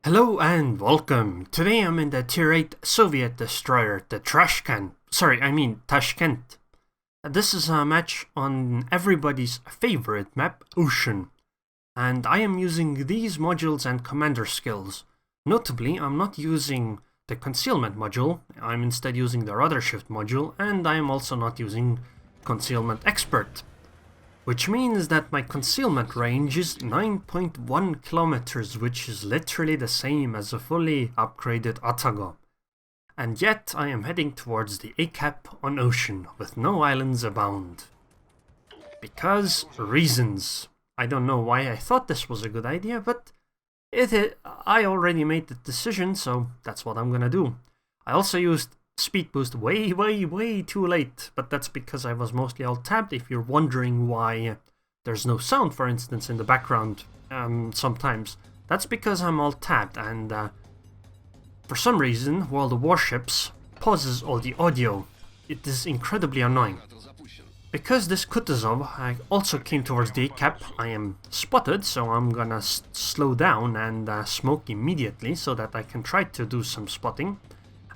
Hello and welcome. Today I'm in the Tier 8 Soviet destroyer, the Tashkent. This is a match on everybody's favorite map, Ocean. And I am using these modules and commander skills. Notably, I'm not using the concealment module, I'm instead using the rudder shift module, and I am also not using concealment expert. Which means that my concealment range is 9.1 kilometers, which is literally the same as a fully upgraded Atago. And yet I am heading towards the A cap on Ocean, with no islands abound. Because reasons. I don't know why I thought this was a good idea, but I already made the decision, so that's what I'm gonna do. I also used speed boost way too late, but that's because I was mostly alt-tabbed. If you're wondering why there's no sound, for instance, in the background sometimes, that's because I'm alt-tabbed, and for some reason, while the Warships pauses all the audio. It is incredibly annoying. Because this Kutuzov also came towards the cap, I am spotted, so I'm gonna slow down and smoke immediately so that I can try to do some spotting.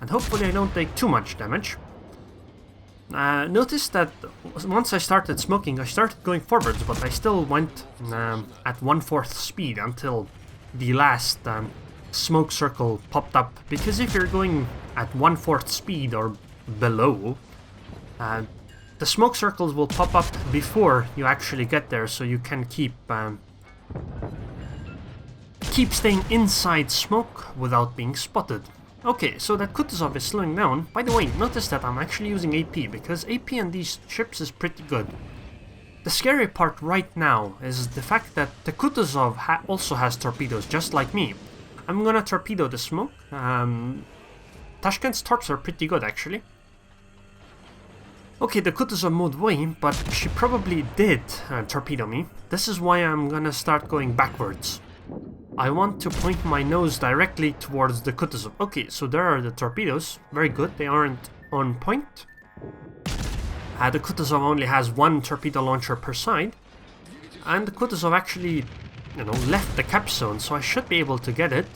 And hopefully I don't take too much damage. Notice that once I started smoking, I started going forwards, but I still went at 1/4 speed until the last smoke circle popped up. Because if you're going at 1/4 speed or below, the smoke circles will pop up before you actually get there, so you can keep staying inside smoke without being spotted. Okay, so that Kutuzov is slowing down. By the way, notice that I'm actually using AP, because AP on these ships is pretty good. The scary part right now is the fact that the Kutuzov also has torpedoes, just like me. I'm gonna torpedo the smoke. Tashkent's torps are pretty good, actually. Okay, the Kutuzov moved away, but she probably did torpedo me. This is why I'm gonna start going backwards. I want to point my nose directly towards the Kutuzov. Okay, so there are the torpedoes. Very good, they aren't on point. The Kutuzov only has one torpedo launcher per side. And the Kutuzov actually, left the cap zone, so I should be able to get it.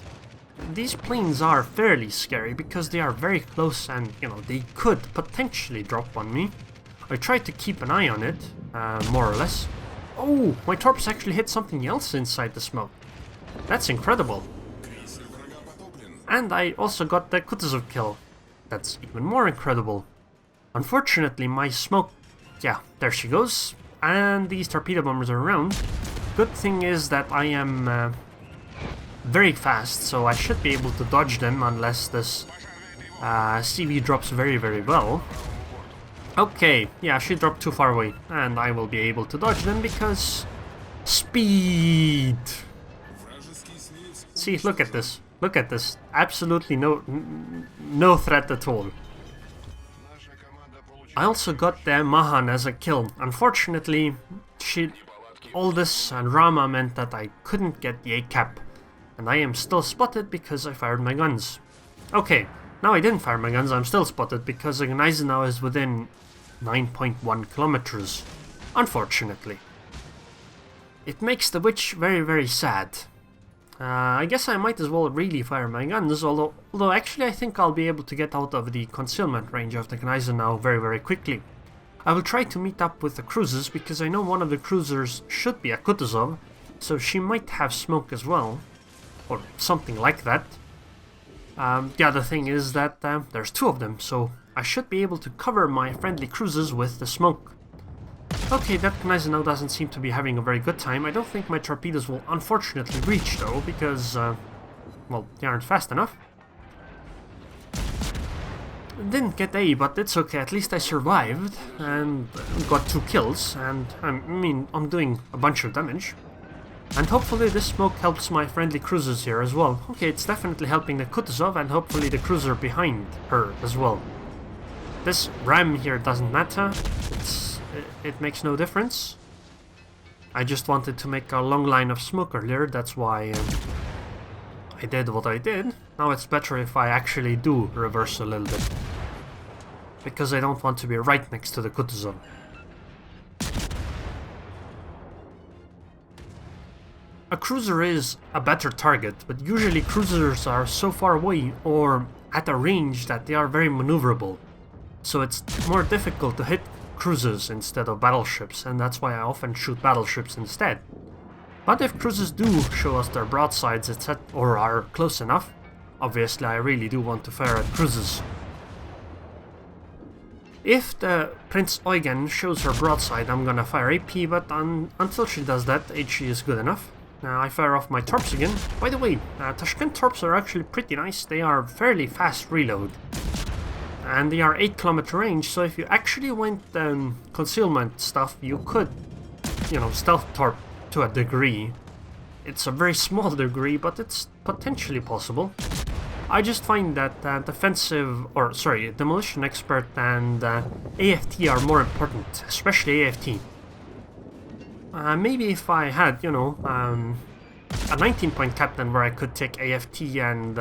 These planes are fairly scary because they are very close and, they could potentially drop on me. I tried to keep an eye on it, more or less. Oh, my torps actually hit something else inside the smoke. That's incredible. And I also got the Kutuzov kill. That's even more incredible. Unfortunately, my smoke... Yeah, there she goes. And these torpedo bombers are around. Good thing is that I am very fast, so I should be able to dodge them unless this CV drops very well. Okay, yeah, she dropped too far away. And I will be able to dodge them because... Speed! See, look at this. Look at this. Absolutely no threat at all. I also got the Mahan as a kill. Unfortunately, all this drama meant that I couldn't get the A cap. And I am still spotted because I fired my guns. Okay, now I didn't fire my guns, I'm still spotted because the Gneisenau is within 9.1 kilometers. Unfortunately. It makes the witch very sad. I guess I might as well really fire my guns, although actually I think I'll be able to get out of the concealment range of the Gneisenau very quickly. I will try to meet up with the cruisers, because I know one of the cruisers should be a Kutuzov, so she might have smoke as well, or something like that. The other thing is that there's two of them, so I should be able to cover my friendly cruisers with the smoke. Okay, that Gneisenau doesn't seem to be having a very good time. I don't think my torpedoes will unfortunately reach, though, because, well, they aren't fast enough. Didn't get A, but it's okay, at least I survived, and got 2 kills, and, I'm doing a bunch of damage. And hopefully this smoke helps my friendly cruisers here as well. Okay, it's definitely helping the Kutuzov, and hopefully the cruiser behind her as well. This ram here doesn't matter. It makes no difference. I just wanted to make a long line of smoke earlier, that's why I did what I did. Now it's better if I actually do reverse a little bit. Because I don't want to be right next to the Kutuzov. a cruiser is a better target, but usually cruisers are so far away or at a range that they are very maneuverable. So it's more difficult to hit cruisers instead of battleships, and that's why I often shoot battleships instead. But if cruisers do show us their broadsides, etc., or are close enough, obviously I really do want to fire at cruisers. If the Prince Eugen shows her broadside, I'm gonna fire AP, but until she does that, HE is good enough. I fire off my torps again. By the way, Tashkent torps are actually pretty nice. They are fairly fast reload. And they are 8 km range, so if you actually went concealment stuff, you could, you know, stealth torp to a degree. It's a very small degree, but it's potentially possible. I just find that demolition expert and AFT are more important, especially AFT. Maybe if I had, you know, a 19-point captain where I could take AFT and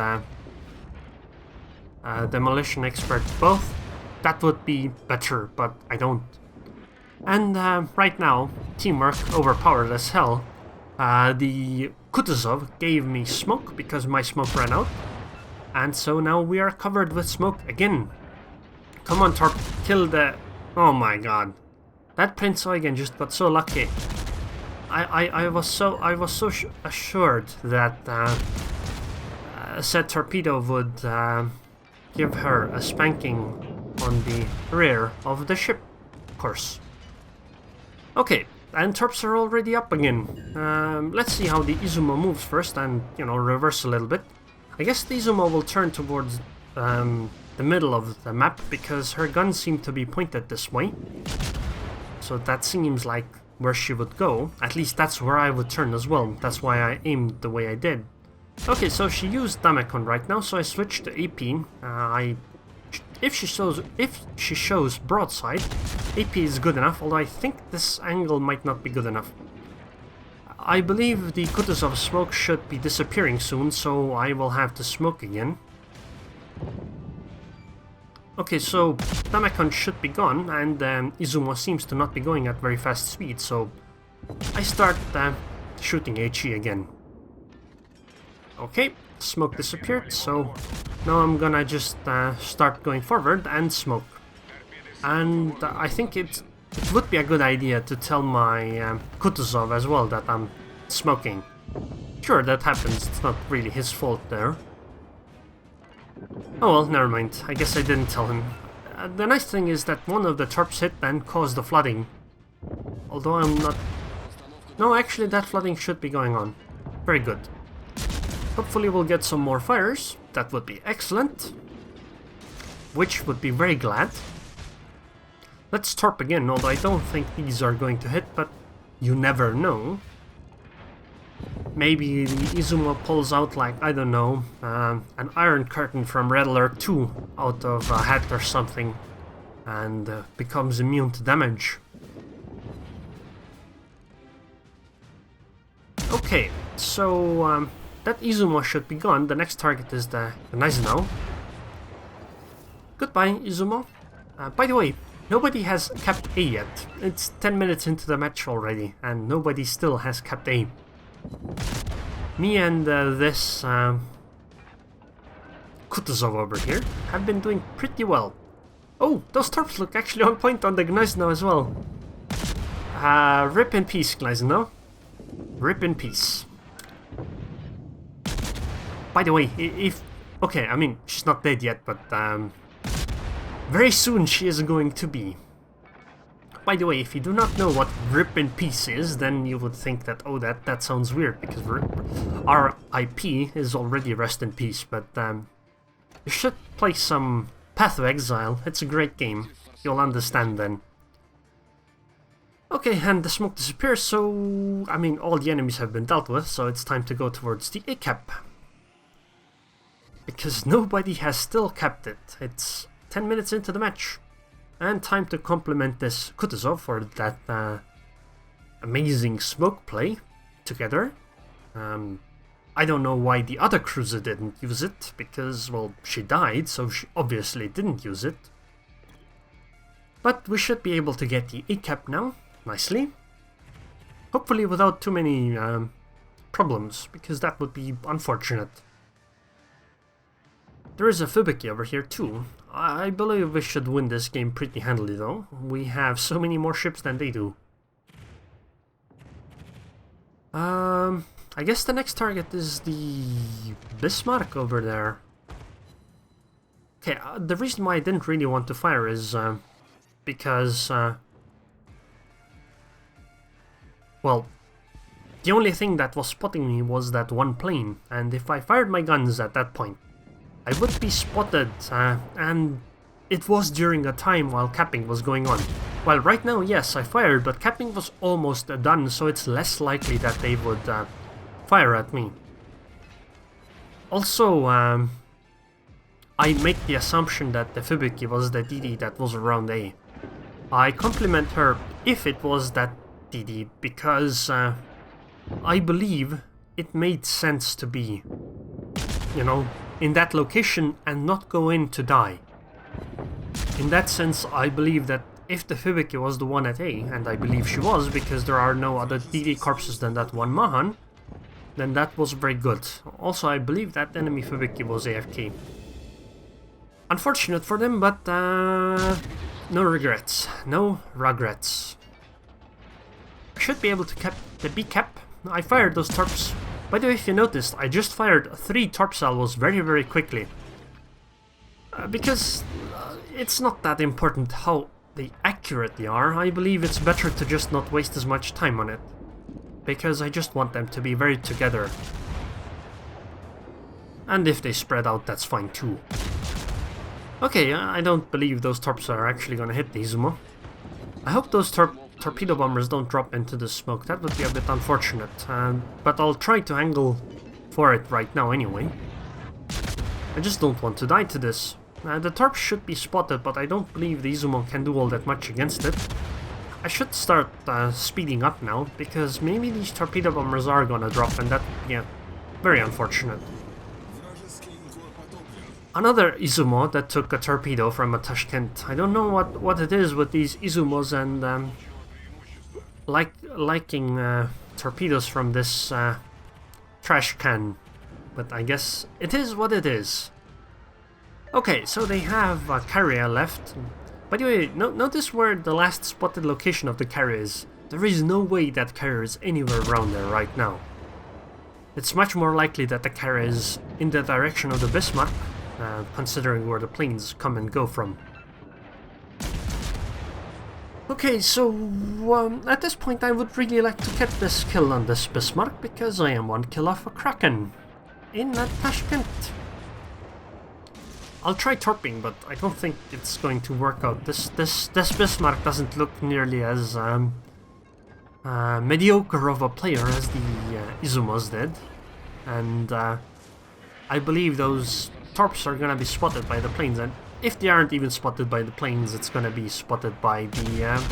demolition expert both, that would be better, but I don't. And right now, teamwork overpowered as hell. The Kutuzov gave me smoke because my smoke ran out, and so now we are covered with smoke again. Come on, Torp, kill the... Oh my god. That Prince Eugen just got so lucky. I was so assured that said torpedo would give her a spanking on the rear of the ship, of course. Okay, and torps are already up again. Let's see how the Izumo moves first and, you know, reverse a little bit. I guess the Izumo will turn towards the middle of the map because her guns seem to be pointed this way. So that seems like where she would go. At least that's where I would turn as well. That's why I aimed the way I did. Okay, so she used Damacon right now, so I switched to AP. If she shows broadside, AP is good enough, although I think this angle might not be good enough. I believe the Kutuzov smoke should be disappearing soon, so I will have to smoke again. Okay, so Damacon should be gone, and Izumo seems to not be going at very fast speed, so I start shooting HE again. Okay, smoke disappeared, so now I'm gonna just start going forward and smoke. And I think it would be a good idea to tell my Kutuzov as well that I'm smoking. Sure, that happens, it's not really his fault there. Oh well, never mind. I guess I didn't tell him. The nice thing is that one of the torps hit and caused the flooding. Although I'm not... No, actually that flooding should be going on. Very good. Hopefully we'll get some more fires. That would be excellent. Which would be very glad. Let's torp again, although I don't think these are going to hit, but you never know. Maybe the Izumo pulls out, like, I don't know, an Iron Curtain from Red Alert 2 out of a hat or something, and becomes immune to damage. Okay, so that Izumo should be gone. The next target is the Gneisenau. Goodbye, Izumo. By the way, nobody has capped A yet. It's 10 minutes into the match already, and nobody still has capped A. Me and this Kutuzov over here have been doing pretty well. Oh, those torps look actually on point on the Gneisenau as well. Rip in peace, Gneisenau. Rip in peace. By the way, okay, I mean, she's not dead yet, but very soon she is going to be. By the way, if you do not know what Rip in Peace is, then you would think that, oh, that sounds weird, because our IP is already Rest in Peace, but you should play some Path of Exile. It's a great game. You'll understand then. Okay, and the smoke disappears, so, I mean, all the enemies have been dealt with, so it's time to go towards the A cap. Because nobody has still capped it. It's 10 minutes into the match. And time to compliment this Kutuzov for that amazing smoke play together. I don't know why the other cruiser didn't use it, because, well, she died, so she obviously didn't use it. But we should be able to get the A cap now, nicely. Hopefully without too many problems, because that would be unfortunate. There is a Fubiki over here too. I believe we should win this game pretty handily though. We have so many more ships than they do. I guess the next target is the Bismarck over there. Okay, the reason why I didn't really want to fire is because well, the only thing that was spotting me was that one plane, and if I fired my guns at that point, I would be spotted, and it was during a time while capping was going on. Well, right now, yes, I fired, but capping was almost done, so it's less likely that they would fire at me. Also, I make the assumption that the Fubiki was the DD that was around A. I compliment her if it was that DD, because I believe it made sense to be, you know, in that location and not go in to die. In that sense, I believe that if the Fubiki was the one at A, and I believe she was because there are no other DD corpses than that one Mahan, then that was very good. Also, I believe that enemy Fubiki was AFK. Unfortunate for them, but no regrets. No regrets. I should be able to cap the B cap. I fired those torps. By the way, if you noticed, I just fired 3 torp salvos very quickly. Because it's not that important how accurate they are. I believe it's better to just not waste as much time on it. Because I just want them to be very together. And if they spread out, that's fine too. Okay, I don't believe those torps are actually gonna hit the Izumo. I hope those torpedo bombers don't drop into the smoke. That would be a bit unfortunate, but I'll try to angle for it right now anyway. I just don't want to die to this. The torp should be spotted, but I don't believe the Izumo can do all that much against it. I should start speeding up now, because maybe these torpedo bombers are gonna drop, and that would be very unfortunate. Another Izumo that took a torpedo from a Tashkent. I don't know what it is with these Izumos and liking torpedoes from this trash can, but I guess it is what it is. Okay, so they have a carrier left. By the way, notice where the last spotted location of the carrier is. There is no way that carrier is anywhere around there right now. It's much more likely that the carrier is in the direction of the Bismarck, considering where the planes come and go from. Okay, so at this point I would really like to get this kill on this Bismarck, because I am 1 kill off a Kraken in Tashkent. I'll try torping, but I don't think it's going to work out. This Bismarck doesn't look nearly as mediocre of a player as the Izumos did, and I believe those torps are gonna be spotted by the planes, and if they aren't even spotted by the planes, it's gonna be spotted by the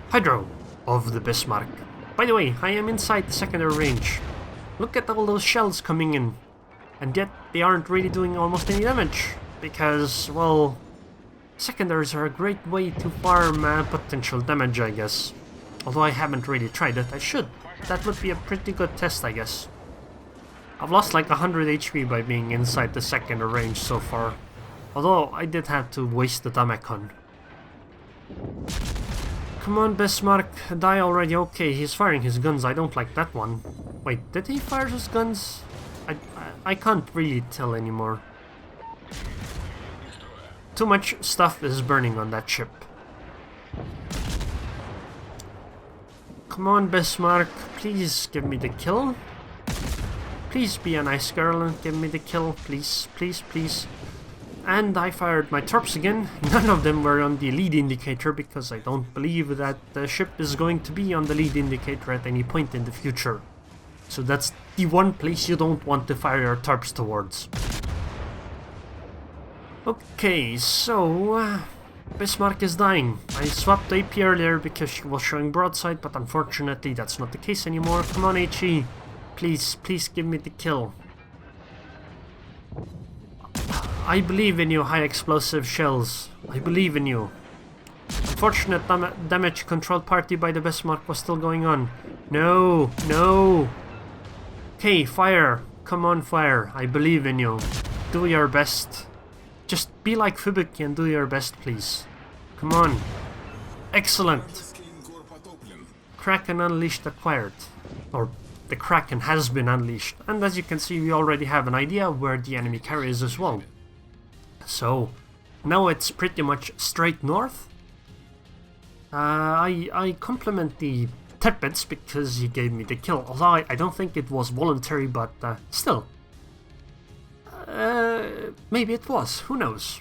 hydro of the Bismarck. By the way, I am inside the secondary range. Look at all those shells coming in, and yet they aren't really doing almost any damage, because, well, secondaries are a great way to farm potential damage, I guess. Although I haven't really tried it, I should. That would be a pretty good test, I guess. I've lost like 100 HP by being inside the secondary range so far. Although I did have to waste the Damekon. Come on, Bismarck, die already. Okay, he's firing his guns. I don't like that one. Wait, did he fire his guns? I can't really tell anymore. Too much stuff is burning on that ship. Come on, Bismarck, please give me the kill. Please be a nice girl and give me the kill, please, please, please. And I fired my torps again. None of them were on the lead indicator, because I don't believe that the ship is going to be on the lead indicator at any point in the future. So that's the one place you don't want to fire your torps towards. Okay, so Bismarck is dying. I swapped AP earlier because she was showing broadside, but unfortunately that's not the case anymore. Come on, HE. Please, please give me the kill. I believe in you, high explosive shells. I believe in you. Unfortunate damage control party by the Bismarck was still going on. No, no. Okay, fire. Come on, fire. I believe in you. Do your best. Just be like Fubuki and do your best, please. Come on. Excellent. Kraken Unleashed acquired. Or the Kraken has been unleashed. And as you can see, we already have an idea where the enemy carry is as well. So, now it's pretty much straight north. I compliment the Tirpitz because he gave me the kill. Although I don't think it was voluntary, but still. Maybe it was, who knows.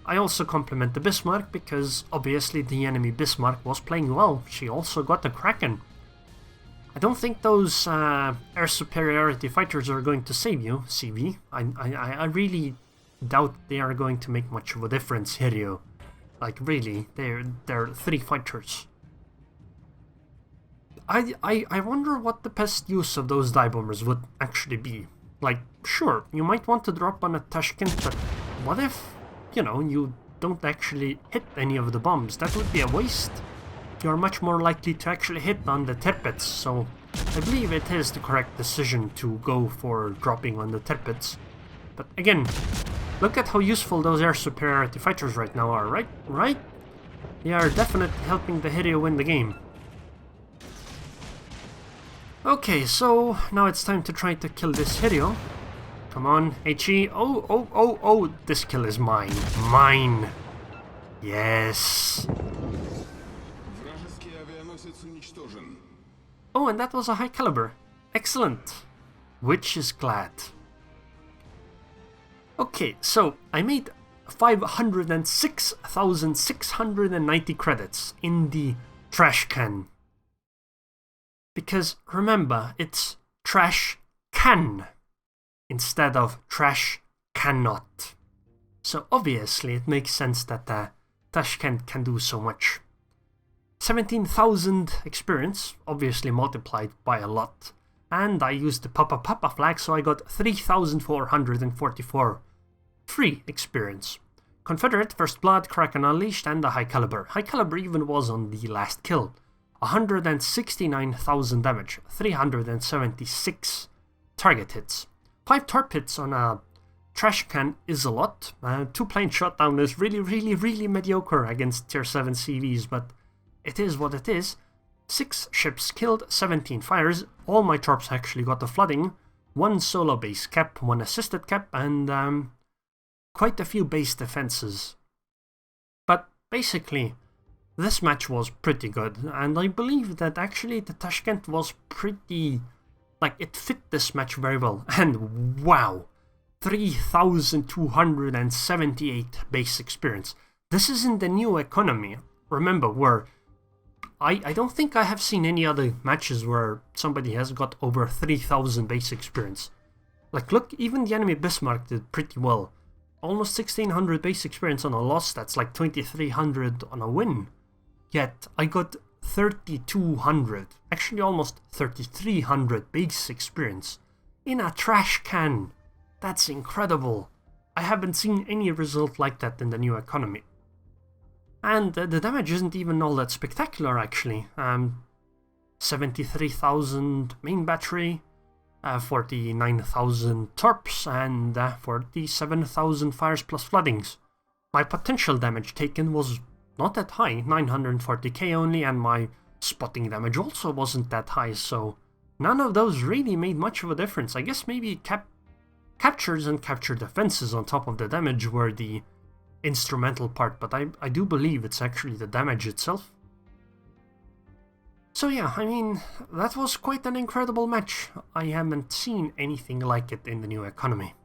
I also compliment the Bismarck because obviously the enemy Bismarck was playing well. She also got the Kraken. I don't think those air superiority fighters are going to save you, CV. I really doubt they are going to make much of a difference, Hiryu. Like really, they're 3 fighters. I wonder what the best use of those dive bombers would actually be. Like, sure, you might want to drop on a Tashkent, but what if, you know, you don't actually hit any of the bombs? That would be a waste. You're much more likely to actually hit on the Tirpitz, so I believe it is the correct decision to go for dropping on the Tirpitz. But again, look at how useful those air superiority fighters right now are, right? Right? They are definitely helping the Hiryu win the game. Okay, so now it's time to try to kill this Hiryu. Come on, HE. Oh, this kill is mine. Mine. Yes. Oh, and that was a high caliber. Excellent. Which is glad. Okay, so I made 506,690 credits in the trash can. Because remember, it's trash can instead of trash cannot. So obviously it makes sense that Tashkent can do so much. 17,000 experience, obviously multiplied by a lot. And I used the Papa flag, so I got 3,444 free experience. Confederate, First Blood, Kraken Unleashed, and the High Caliber. High Caliber even was on the last kill. 169,000 damage, 376 target hits. 5 torp hits on a trash can is a lot. 2 plane shutdown is really mediocre against tier 7 CVs, but it is what it is. 6 ships killed, 17 fires. All my torps actually got the flooding. 1 solo base cap, 1 assisted cap, and quite a few base defenses. But basically, this match was pretty good, and I believe that actually the Tashkent was pretty... like, it fit this match very well. And wow! 3,278 base experience. This is in the new economy. Remember, where... I don't think I have seen any other matches where somebody has got over 3,000 base experience. Like, look, even the enemy Bismarck did pretty well. Almost 1,600 base experience on a loss, that's like 2,300 on a win. Yet, I got 3,200, actually almost 3,300 base experience in a trash can. That's incredible. I haven't seen any result like that in the new economy. And the damage isn't even all that spectacular, actually. 73,000 main battery, 49,000 torps, and 47,000 fires plus floodings. My potential damage taken was not that high, 940k only, and my spotting damage also wasn't that high, so none of those really made much of a difference. I guess maybe captures and capture defenses on top of the damage were the instrumental part, but I do believe it's actually the damage itself. So yeah, I mean, that was quite an incredible match. I haven't seen anything like it in the new economy.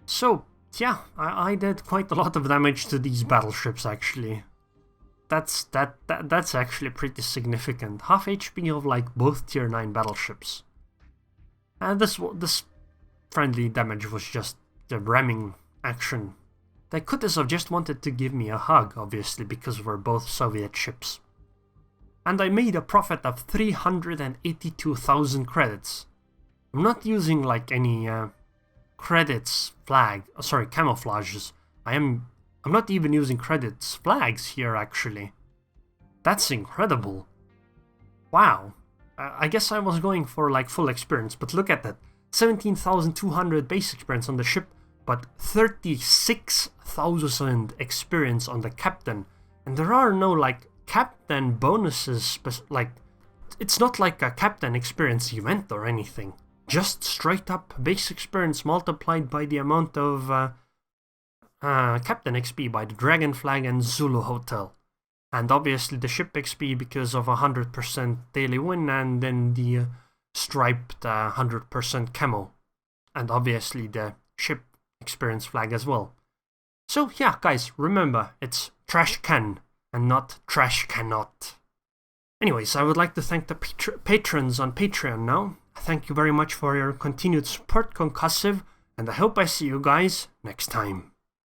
So yeah, I did quite a lot of damage to these battleships actually. That's actually pretty significant. Half HP of like both tier 9 battleships. And this friendly damage was just the ramming action. They could have just wanted to give me a hug, obviously, because we're both Soviet ships. And I made a profit of 382,000 credits. I'm not using like any credits camouflages. I'm not even using credits flags here actually. That's incredible. Wow. I guess I was going for like full experience, but look at that. 17,200 base experience on the ship, but 36,000 experience on the captain. And there are no like captain bonuses, like it's not like a captain experience event or anything. Just straight up base experience multiplied by the amount of captain XP by the Dragon Flag and Zulu Hotel. And obviously the ship XP because of 100% daily win, and then the striped 100% camo. And obviously the ship experience flag as well. So yeah, guys, remember, it's TrashCan and not TrashCannot. Anyways, I would like to thank the patrons on Patreon now. Thank you very much for your continued support, Concussive, and I hope I see you guys next time.